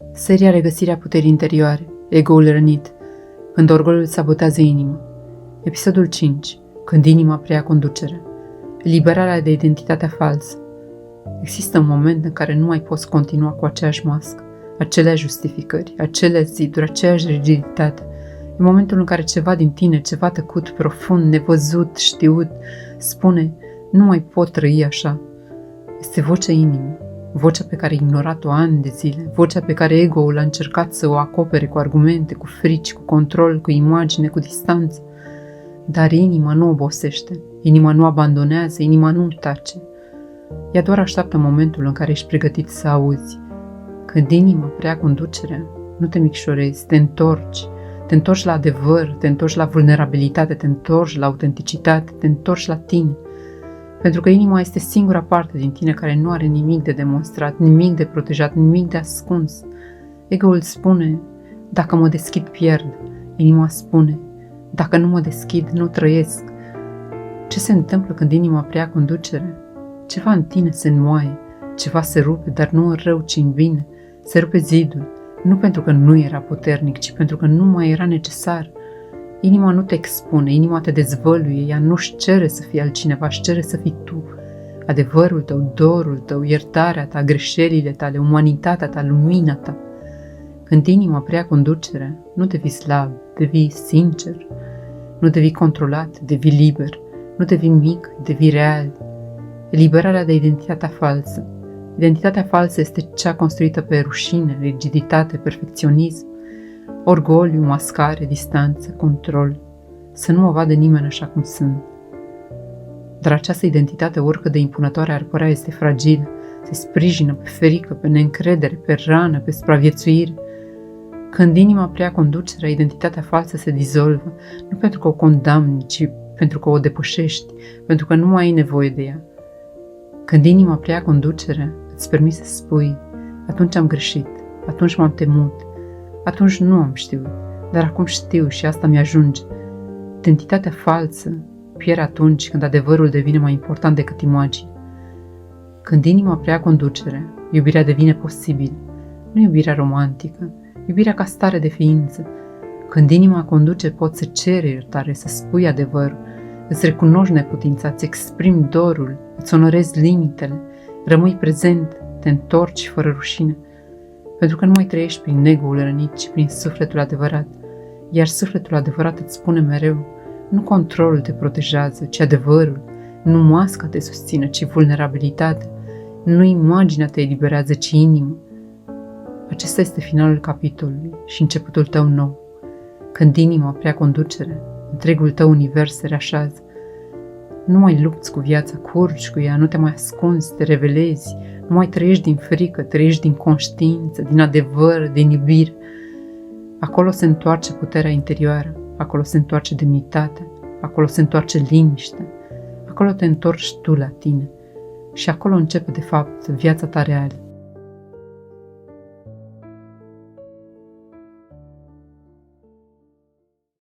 Seria Regăsirea puterii interioare, ego-ul rănit, când orgoliul sabotează inima. Episodul 5. Când inima preia conducerea. Eliberarea de identitatea falsă. Există un moment în care nu mai poți continua cu aceeași mască, aceleași justificări, aceleași ziduri, aceeași rigiditate. E momentul în care ceva din tine, ceva tăcut, profund, nevăzut, știut, spune, nu mai pot trăi așa. Este vocea inimii, vocea pe care ai ignorat-o ani de zile, vocea pe care ego-ul a încercat să o acopere cu argumente, cu frici, cu control, cu imagine, cu distanță. Dar inima nu obosește, inima nu abandonează, inima nu tace. Ea doar așteaptă momentul în care ești pregătit să auzi. Când inima preia conducerea, nu te micșorezi, te întorci la adevăr, te întorci la vulnerabilitate, te întorci la autenticitate, te întorci la tine. Pentru că inima este singura parte din tine care nu are nimic de demonstrat, nimic de protejat, nimic de ascuns. Ego-ul spune, dacă mă deschid, pierd. Inima spune, dacă nu mă deschid, nu trăiesc. Ce se întâmplă când inima preia conducere? Ceva în tine se înmoaie, ceva se rupe, dar nu în rău, ci în bine. Se rupe zidul, nu pentru că nu era puternic, ci pentru că nu mai era necesar. Inima nu te expune, inima te dezvăluie, ea nu-și cere să fie altcineva, își cere să fii tu. Adevărul tău, dorul tău, iertarea ta, greșelile tale, umanitatea ta, lumina ta. Când inima preia conducerea, nu devii slab, devii sincer, nu devii controlat, devii liber, nu devii mic, devii real. Eliberarea de identitatea falsă. Identitatea falsă este cea construită pe rușine, rigiditate, perfecționism, orgoliu, mascare, distanță, control. Să nu mă vadă nimeni așa cum sunt. Dar această identitate, oricât de impunătoare ar părea, este fragilă. Se sprijină pe frică, pe neîncredere, pe rană, pe supraviețuire. Când inima preia conducerea, identitatea falsă se dizolvă, nu pentru că o condamni, ci pentru că o depășești, pentru că nu mai ai nevoie de ea. Când inima preia conducerea, îți permiți să spui, atunci am greșit, atunci m-am temut, atunci nu am știut, dar acum știu și asta mi-ajunge. Identitatea falsă pierde atunci când adevărul devine mai important decât imagine. Când inima preia conducerea, iubirea devine posibilă, nu iubirea romantică, iubirea ca stare de ființă. Când inima conduce, poți să ceri iertare, să spui adevărul, îți recunoști neputința, îți exprimi dorul, îți onorezi limitele, rămâi prezent, te întorci fără rușine. Pentru că nu mai trăiești prin ego-ul rănit, ci prin sufletul adevărat. Iar sufletul adevărat îți spune mereu, nu controlul te protejează, ci adevărul, nu masca te susține, ci vulnerabilitatea, nu imaginea te eliberează, ci inima. Acesta este finalul capitolului și începutul tău nou. Când inima preia conducerea, întregul tău univers se reașează. Nu mai lupți cu viața, curgi cu ea, nu te mai ascunzi, te revelezi, nu mai trăiești din frică, trăiești din conștiință, din adevăr, din iubire. Acolo se întoarce puterea interioară, acolo se întoarce demnitatea, acolo se întoarce liniștea, acolo te întorci tu la tine și acolo începe de fapt viața ta reală.